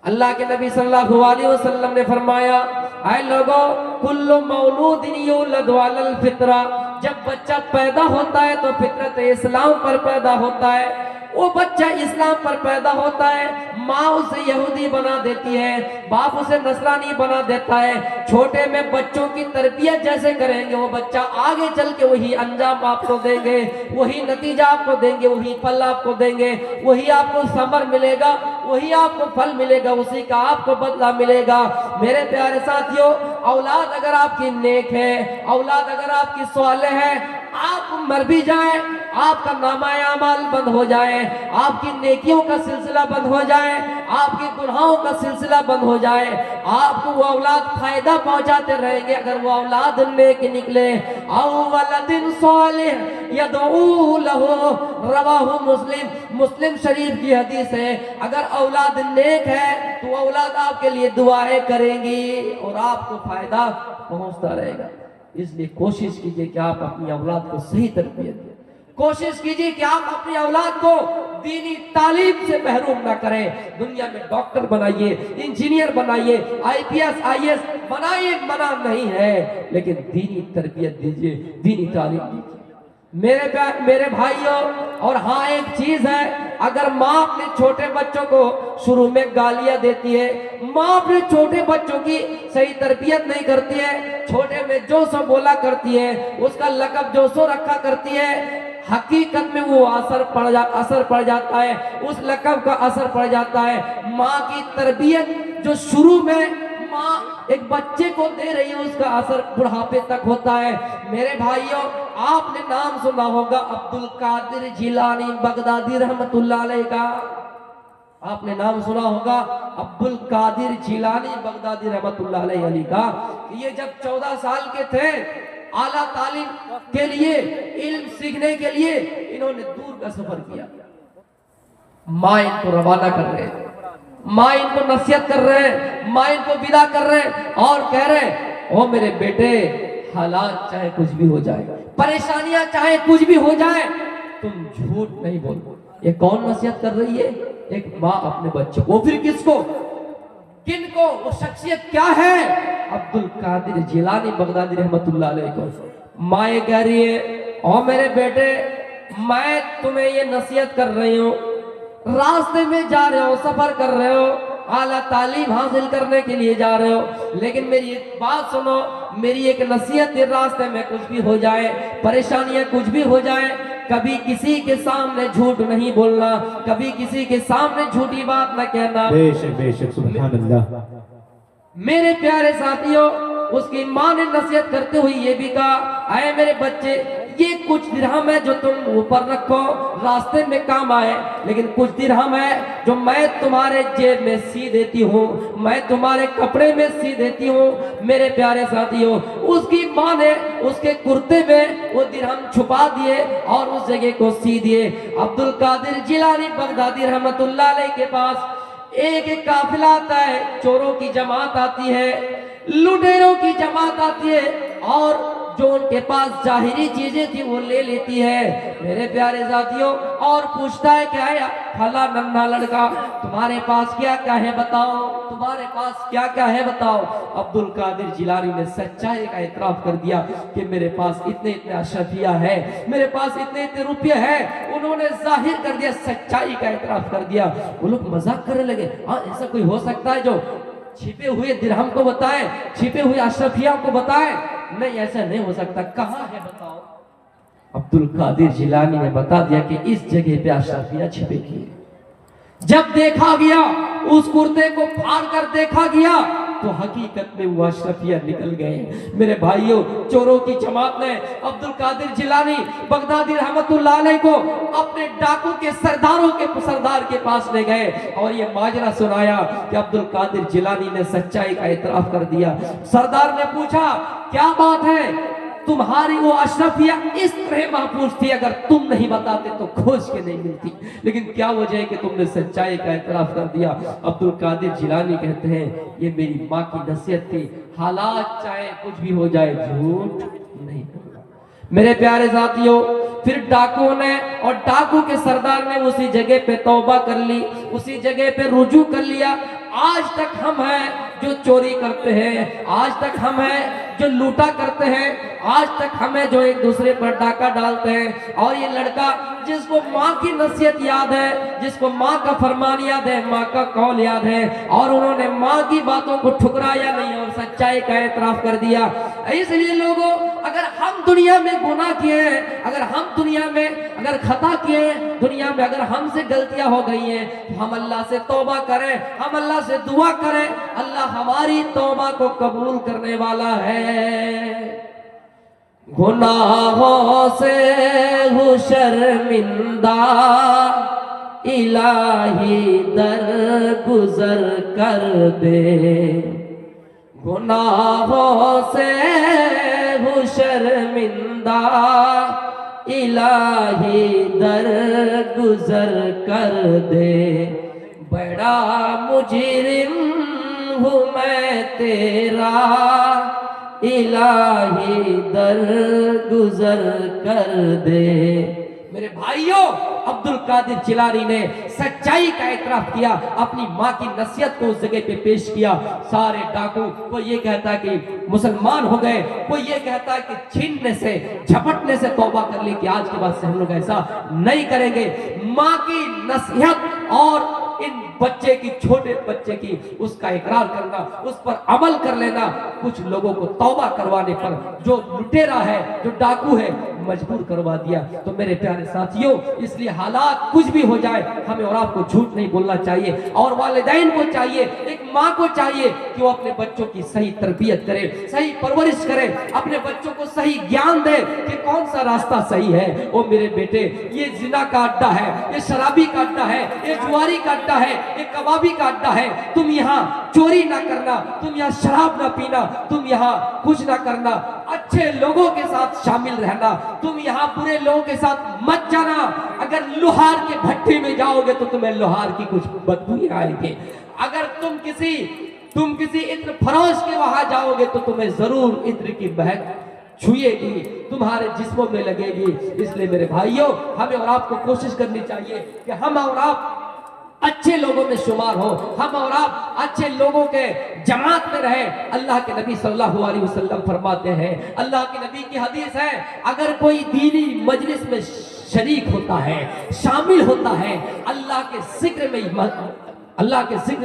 S1: अल्लाह के नबी सल्लल्लाहु अलैहि वसल्लम ने फरमाया, ऐ लोगों, कुल्लु मौलूदिन युलदु अलल फितरा, जब बच्चा पैदा होता है तो फितरत इस्लाम पर पैदा होता है। वो बच्चा इस्लाम पर पैदा होता है, माँ उसे यहूदी बना देती है, बाप उसे नसरानी बना देता है। छोटे में बच्चों की तरबियत जैसे करेंगे, वो बच्चा आगे चल के वही अंजाम आपको देंगे, वही नतीजा आपको देंगे, वही फल आपको देंगे, वही आपको समर मिलेगा, वही आपको फल मिलेगा, उसी का आपको बदला मिलेगा। मेरे प्यारे साथियों, औलाद अगर आपकी नेक है, औलाद अगर आपकी सालेह है, आप मर भी जाए, आपका नामाए अमाल बंद हो जाए, आपकी नेकियों का सिलसिला बंद हो जाए, आपके गुनाहों का सिलसिला बंद हो जाए, आपको वो औलाद फायदा पहुंचाते रहेंगे अगर वो औलाद नेक निकले। औवलदिन सालिह यदऊ लहू, रवाहु मुस्लिम, मुस्लिम शरीफ की हदीस है। अगर औलाद नेक है तो औलाद आपके लिए दुआएं करेंगी और आपको फायदा पहुंचता रहेगा। इसलिए कोशिश कीजिए कि आप अपनी औलाद को सही तरबियत दें। कोशिश कीजिए कि आप अपनी औलाद को दीनी तालीम से महरूम ना करें। दुनिया में डॉक्टर बनाइए, इंजीनियर बनाइए, आईपीएस आईएएस बनाइए, मना नहीं है, लेकिन दीनी तरबियत दीजिए, दीनी तालीम दीजिए। मेरे भाइयों, और हाँ एक चीज है, अगर माँ अपने छोटे बच्चों को शुरू में गालियां देती है, माँ अपने छोटे बच्चों की सही तरबियत नहीं करती है, छोटे में जो सो बोला करती है, उसका लकब जो सो रखा करती है, हकीकत में वो असर पड़ जाता है, उस लकब का असर पड़ जाता है। माँ की तरबियत जो शुरू में माँ एक बच्चे को दे रही है, उसका असर बुढ़ापे तक होता है। मेरे भाइयों, आपने नाम सुना होगा अब्दुल कादिर जिलानी बगदादी रहमतुल्लाह अलैह का, आपने नाम सुना होगा अब्दुल कादिर जिलानी बगदादी रहमतुल्लाह अलैह का। ये जब 14 साल के थे, आला तालीम के लिए, इल्म सीखने के लिए इन्होंने दूर का सफर किया। माँ इनको रवाना कर रहे हैं, माँ इनको नसीहत कर रहे हैं, माँ इनको विदा कर रहे हैं और कह रहे हैं, ओ मेरे बेटे, हालात चाहे कुछ भी हो जाए, परेशानियां चाहे कुछ भी हो जाए, तुम झूठ नहीं बोलो। ये कौन नसीहत कर रही है? एक माँ अपने बच्चे को। फिर किसको, किनको? वो शख्सियत क्या है? अब्दुल कादिर जिलानी बगदादी रहमतुल्लाह अलैह को। माँ ये कह रही है, ओ मेरे बेटे, मैं तुम्हें ये नसीहत कर रही हूँ, रास्ते में जा रहे हो, सफर कर रहे हो, आला तालीम हासिल करने के लिए जा रहे हो, लेकिन मेरी एक बात सुनो, मेरी एक नसीहत है, रास्ते में कुछ भी हो जाए, परेशानियां कुछ भी हो जाए, कभी किसी के सामने झूठ नहीं बोलना, कभी किसी के सामने झूठी बात न कहना।
S2: बेशक बेशक, सुभान अल्लाह।
S1: मेरे प्यारे साथियों, उसकी माँ ने नसीहत करते हुए ये भी कहा, आए मेरे बच्चे, ये कुछ दिरहम है जो तुम ऊपर रखो, रास्ते में काम आए, लेकिन कुछ दिरहम है जो मैं तुम्हारे जेब में सी देती हूँ, मैं तुम्हारे कपड़े में सी देती हूँ। मेरे प्यारे साथियों, उसकी माँ ने उसके कुर्ते में वो दिरहम छुपा दिए और उस जगह को सी दिए। अब्दुल कादिर जिलानी बगदादी रहमतुल्लाह अलैह के पास एक काफिला आता है, चोरों की जमात आती है, लुटेरों की जमात आती है, और जो उनके पास जाहिरी चीजें थी वो ले लेती है। मेरे प्यारे साथियों, और पूछता है, क्या है फला नन्हा लड़का, तुम्हारे पास क्या क्या है बताओ, तुम्हारे पास क्या क्या है बताओ। अब्दुल कादिर जिलानी ने सच्चाई का इतराफ कर दिया कि मेरे पास इतने इतने अशरफिया है, मेरे पास इतने इतने रुपये है। उन्होंने जाहिर कर दिया, सच्चाई का इतराफ कर दिया। वो लोग मजाक करने लगे, हाँ ऐसा कोई हो सकता है जो छिपे हुए दिरहम को बताए, छिपे हुए अशरफिया को बताए? नहीं, ऐसा नहीं हो सकता। कहाँ है बताओ? अब्दुल कादिर जिलानी ने बता दिया कि इस जगह पे अशरफिया छिपे थी। जब देखा गया, उस कुर्ते को फाड़ कर देखा गया, तो हकीकत में वो अशरफिया निकल गए। मेरे भाइयों, चोरों की जमात ने अब्दुल कादिर जिलानी बगदादी रहमतुल्लाह अलैह को अपने डाकू के सरदार के पास ले गए और ये माजरा सुनाया कि अब्दुल कादिर जिलानी ने सच्चाई का इतराफ कर दिया। सरदार ने पूछा, क्या बात है? तुम्हारी वो अशरफिया इस तरह महफूज थी, अगर तुम नहीं बताते तो खोज के नहीं मिलती, लेकिन क्या वजह है कि तुमने सच्चाई का इतराफ कर दिया? अब्दुल कादिर जिलानी कहते हैं, ये मेरी माँ की नसीहत थी, हालात चाहे कुछ भी हो जाए झूठ नहीं बोलना। मेरे प्यारे साथियों, फिर डाकुओं ने और डाकू के सरदार ने उसी जगह पे तौबा कर ली, उसी जगह पे रुजू कर लिया। आज तक हम हैं जो चोरी करते हैं, आज तक हम हैं जो लूटा करते हैं, आज तक हमें जो एक दूसरे पर डाका डालते हैं। और ये लड़का जिसको माँ की नसीहत याद है, जिसको माँ का फरमान याद है, माँ का कौल याद है, और उन्होंने माँ की बातों को ठुकराया नहीं और सच्चाई का एतराफ कर दिया। इसलिए लोगों, अगर हम दुनिया में गुनाह किए हैं, अगर हम दुनिया में अगर खता किए हैं, दुनिया में अगर हमसे गलतियां हो गई हैं, तो हम अल्लाह से तौबा करें, हम अल्लाह से दुआ करें। अल्लाह हमारी तौबा को कबूल करने वाला है। गुनाहों से हूँ शर्मिंदा, इलाही दर गुजर कर दे। गुनाहों से हूँ शर्मिंदा, इलाही दर गुजर कर दे। बड़ा मुजरिम हूँ मैं तेरा, इलाही दर गुजर कर दे। मेरे भाइयों, अब्दुल कादिर जिलानी ने सच्चाई का इतराफ किया, अपनी माँ की नसीहत को उस जगह पे पेश किया। सारे डाकू, कोई ये कहता है कि मुसलमान हो गए, कोई ये कहता है कि छीनने से झपटने से तौबा कर ली कि आज के बाद से हम लोग ऐसा नहीं करेंगे। माँ की नसीहत और इन बच्चे की, छोटे बच्चे की, उसका इकरार करना, उस पर अमल कर लेना, कुछ लोगों को तौबा करवाने पर जो लुटेरा है, जो डाकू है, मजबूर करवा दिया। तो मेरे प्यारे साथियों, इसलिए हालात कुछ भी हो जाए, हमें और आपको झूठ नहीं बोलना चाहिए। और वालिदैन को चाहिए, एक माँ को चाहिए कि वो अपने बच्चों की सही तरबियत करे, सही परवरिश करे, अपने बच्चों को सही ज्ञान दे कि कौन सा रास्ता सही है। ओ मेरे बेटे, ये जिना का अड्डा है, ये शराबी का अड्डा है, ये जुआरी का अड्डा है, ये कबाबी का अड्डा है। तुम यहाँ चोरी ना करना, तुम यहाँ शराब ना पीना, तुम यहाँ कुछ ना करना, अच्छे लोगों के साथ शामिल रहना, तुम यहाँ बुरे लोगों के साथ मत जाना। अगर लोहार के भट्टी में जाओगे तो तुम्हें लोहार की कुछ बदबू आएगी। अगर तुम किसी इत्र फरोश के वहां जाओगे तो तुम्हें जरूर इत्र की महक छुएगी, तुम्हारे जिस्मों में लगेगी। इसलिए मेरे भाइयों, हमें और आपको कोशिश करनी चाहिए कि हम और आप अच्छे लोगों में शुमार हो, हम और आप अच्छे लोगों के जमात में रहे। अल्लाह के नबी सल्लल्लाहु अलैहि वसल्लम फरमाते हैं, अल्लाह के नबी की हदीस है, अगर कोई दीनी मजलिस में शरीक होता है, शामिल होता है, अल्लाह के जिक्र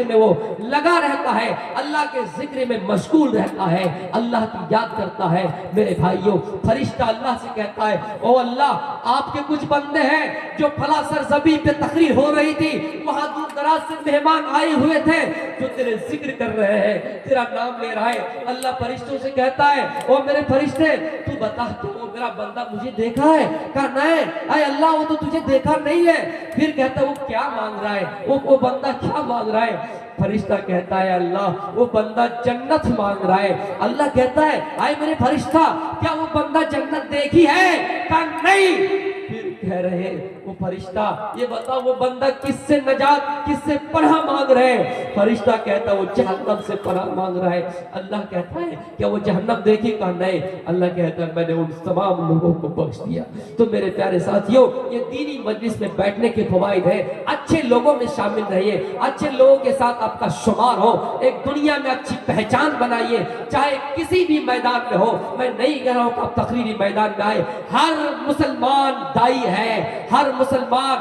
S1: में वो लगा रहता है, अल्लाह के जिक्र में मशगूल रहता है, अल्लाह की याद करता है, मेरे भाइयों, फरिश्ता अल्लाह से कहता है, ओ अल्लाह, आपके कुछ बंदे हैं जो फला सरजमी पे तकरीर हो रही थी, वहां दूर दराज से मेहमान आए हुए थे जो तेरे जिक्र कर रहे हैं, तेरा नाम ले रहा है। अल्लाह फरिश्तों से कहता है, ओ मेरे फरिश्ते, तू बता कि वो मेरा बंदा मुझे देखा है? कहा नहीं। अरे अल्लाह, वो तो तुझे देखा नहीं है। फिर कहता है, वो क्या मांग रहा है? वो बंदा क्या मांग रहा है? फरिश्ता कहता है, अल्लाह, वो बंदा जन्नत मांग रहा है। अल्लाह कहता है, आए मेरे फरिश्ता, क्या वो बंदा जन्नत देखी है? कहा नहीं। फिर कह रहे वो फरिश्ता, ये बता वो बंदा किससे नजात, किससे पनाह मांग रहे हैं? फरिश्ता कहता वो जहन्नम से पनाह मांग रहा है। अल्लाह कहता है, क्या वो जहन्नम देखी? कहा नहीं। अल्लाह कहता है, मैंने उन तमाम लोगों को बख्श दिया। तो मेरे प्यारे साथियों, ये दीनी मजलिस में बैठने के फवाइद है। अच्छे लोगों में शामिल रहिए, अच्छे लोगों के साथ आपका शुमार हो, एक दुनिया में अच्छी पहचान बनाइए, चाहे किसी भी मैदान में हो। मैं नहीं कह रहा हूं कि आप तकरीरी मैदान में आए, हर मुसलमान दाई है, हर मुसलमान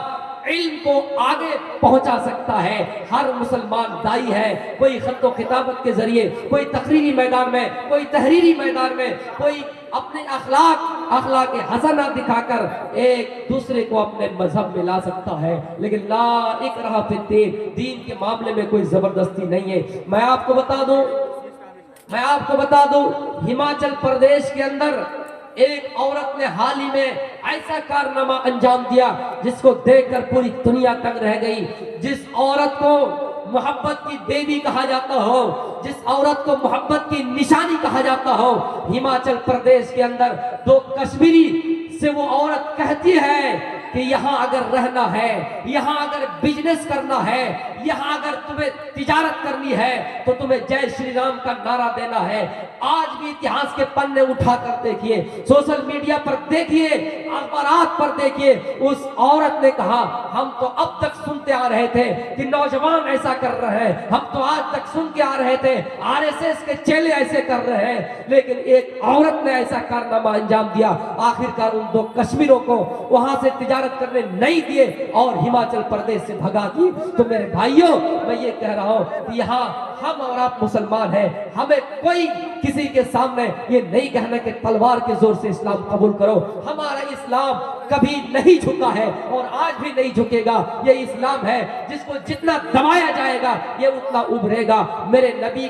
S1: इल्म को आगे पहुंचा सकता है। हर मुसलमान दाई है, कोई खत्तो खिताबत के जरिए, कोई तकरीरी मैदान में, कोई तहरीरी मैदान में, कोई अपने अखलाक हसना दिखाकर एक दूसरे को अपने मजहब में ला सकता है। लेकिन ला इकराह फिद्दीन, दीन के मामले में कोई जबरदस्ती नहीं है। मैं आपको बता दूं हिमाचल प्रदेश के अंदर एक औरत ने हाल ही में ऐसा कारनामा अंजाम दिया जिसको देखकर पूरी दुनिया तंग रह गई। जिस औरत को मोहब्बत की देवी कहा जाता हो, जिस औरत को मोहब्बत की निशानी कहा जाता हो, हिमाचल प्रदेश के अंदर दो कश्मीरी से वो औरत कहती है कि यहाँ अगर रहना है, यहाँ अगर बिजनेस करना है, यहाँ अगर तुम्हें तिजारत करनी है तो तुम्हें जय श्री राम का नारा देना है। आज भी इतिहास के पन्ने उठा कर देखिए, सोशल मीडिया पर देखिए, अखबारात पर देखिए, उस औरत ने कहा हम तो अब तक सुनते आ रहे थे कि नौजवान ऐसा कर रहे हैं, हम तो आज तक सुन के आ रहे थे आरएसएस के चेले ऐसे कर रहे हैं, लेकिन एक औरत ने ऐसा कारनामा अंजाम दिया। आखिरकार उन दो कश्मीरों को वहां से तिजारत करने नहीं दिए और हिमाचल प्रदेश से भगा दी। तो मेरे भाइयों, मैं ये कह रहा हूं कि यहाँ हम और आप मुसलमान हैं, हमें कोई किसी के सामने ये नहीं कहना कि तलवार के जोर से इस्लाम कबूल करो। हमारा इस्लाम कभी नहीं झुका है और आज भी नहीं झुकेगा। ये इस्लाम है जिसको जितना दबाया जाएगा ये उतना उभरेगा। मेरे नबी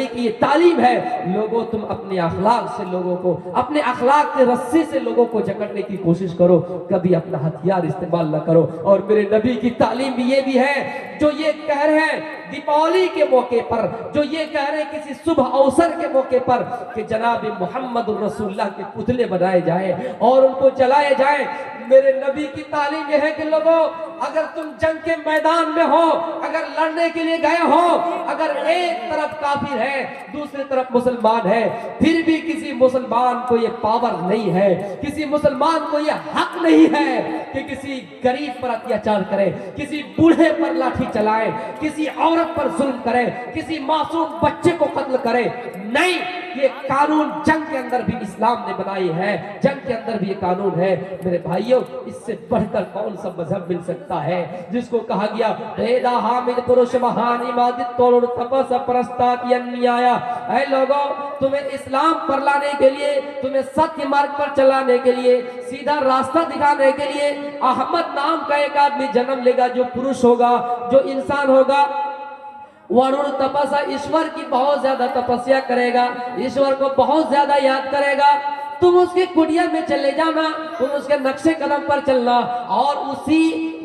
S1: की ये तालीम है, लोगों तुम अपने अखलाक से लोगों को, अपने अखलाक के रस्सी से लोगों को जकड़ने की कोशिश करो, कभी अपना हथियार इस्तेमाल न करो। और मेरे नबी की तालीम भी ये भी है, जो ये कह रहे हैं दीपावली के मौके पर, जो ये कह रहे हैं किसी शुभ अवसर के मौके पर कि जनाब मोहम्मद रसूलुल्लाह के पुतले बनाए जाए और उनको जलाए जाए, मेरे नबी की तालीम यह है कि लोगों अगर तुम जंग के मैदान में हो, अगर लड़ने के लिए गए हो, अगर एक तरफ काफिर है दूसरी तरफ मुसलमान है, फिर भी किसी मुसलमान को ये पावर नहीं है, किसी मुसलमान को ये हक नहीं है कि किसी गरीब पर अत्याचार करे, किसी बूढ़े पर लाठी चलाए, किसी औरत पर जुल्म करे, किसी मासूम बच्चे को कत्ल करे। नहीं, ये कानून जंग के अंदर भी इस्लाम ने बनाई है, जंग के अंदर भी ये कानून है। मेरे भाइयों, इससे बढ़कर कौन सा मजहब मिल सकता है जिसको कहा गया वेदा हामिद पुरुष महान इमादत तोड़ तपस प्रस्तात अन्याया। ऐ लोगों, तुम्हें इस्लाम पर लाने के लिए, तुम्हें सत्य मार्ग पर चलाने के लिए, सीधा रास्ता दिखाने के लिए अहमद नाम का एक आदमी जन्म लेगा, जो पुरुष होगा, जो इंसान होगा, वरुण तपस्या, ईश्वर की बहुत ज्यादा तपस्या करेगा, ईश्वर को बहुत ज्यादा याद करेगा। तुम उसकी कुटिया में चले जाना, तुम उसके नक्शे कदम पर चलना और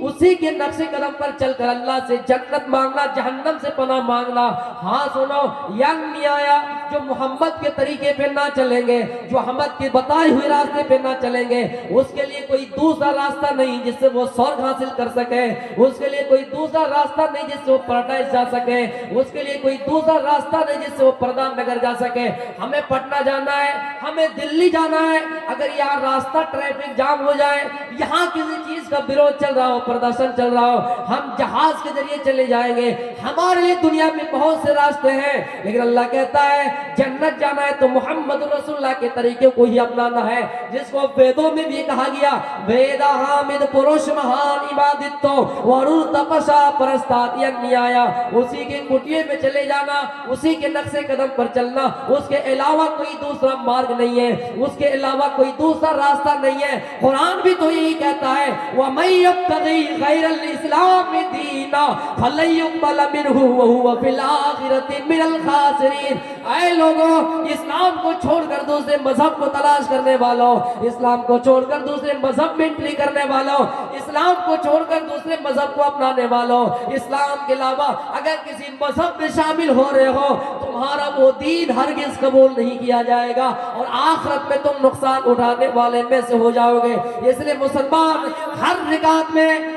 S1: उसी के नक्शे कदम पर चलकर अल्लाह से जन्नत मांगना, जहन्नम से पनाह मांगना। हाँ सुनो, यंग नहीं आया जो मोहम्मद के तरीके पे ना चलेंगे, जो मोहम्मद के बताए हुए रास्ते पे ना चलेंगे, उसके लिए कोई दूसरा रास्ता नहीं जिससे वो स्वर्ग हासिल कर सके, उसके लिए कोई दूसरा रास्ता नहीं जिससे वो पैराडाइज जा सके, उसके लिए कोई दूसरा रास्ता नहीं जिससे वो प्रधान नगर जा सके। हमें पटना जाना है, हमें दिल्ली जाना है, अगर यहाँ रास्ता ट्रैफिक जाम हो जाए, यहाँ किसी चीज का विरोध चल रहा हो, प्रदर्शन चल रहा हो, हम जहाज के जरिए चले जाएंगे। हमारे लिए दुनिया में बहुत से रास्ते हैं, लेकिन अल्लाह कहता है जन्नत जाना है तो मोहम्मद रसूलुल्लाह के तरीके को ही अपनाना है, जिसको वेदों में भी कहा गया वेदा हामिद पुरुष महान इबादत तो वरुण तपसा परस्तात अन्याया। उसी के कुटिये में चले जाना, उसी के नक्शे कदम पर चलना, उसके अलावा कोई दूसरा मार्ग नहीं है, उसके अलावा कोई दूसरा रास्ता नहीं है। कुरान भी तो यही कहता है वमय्यब्तगी गैरल इस्लाम दीना फलन युक़बल मिनहु व हुवा फिल आखिरति मिनल खासिरीन। ऐ लोगों, इस्लाम को छोड़कर दूसरे मजहब को तलाश करने वालों, इस्लाम को छोड़कर दूसरे मजहब में एंट्री करने वालों, इस्लाम को छोड़कर दूसरे मजहब को अपनाने वालों, इस्लाम के अलावा अगर किसी मजहब में शामिल हो रहे हो, तुम्हारा वो दीन हरगिज कबूल नहीं किया जाएगा और आखिरत में तुम नुकसान उठाने वाले में से हो जाओगे। इसलिए मुसलमान हर रिकात में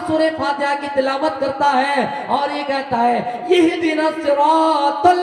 S1: सूरह फातिहा की तिलावत करता है और ये कहता है यह दिन सिरातल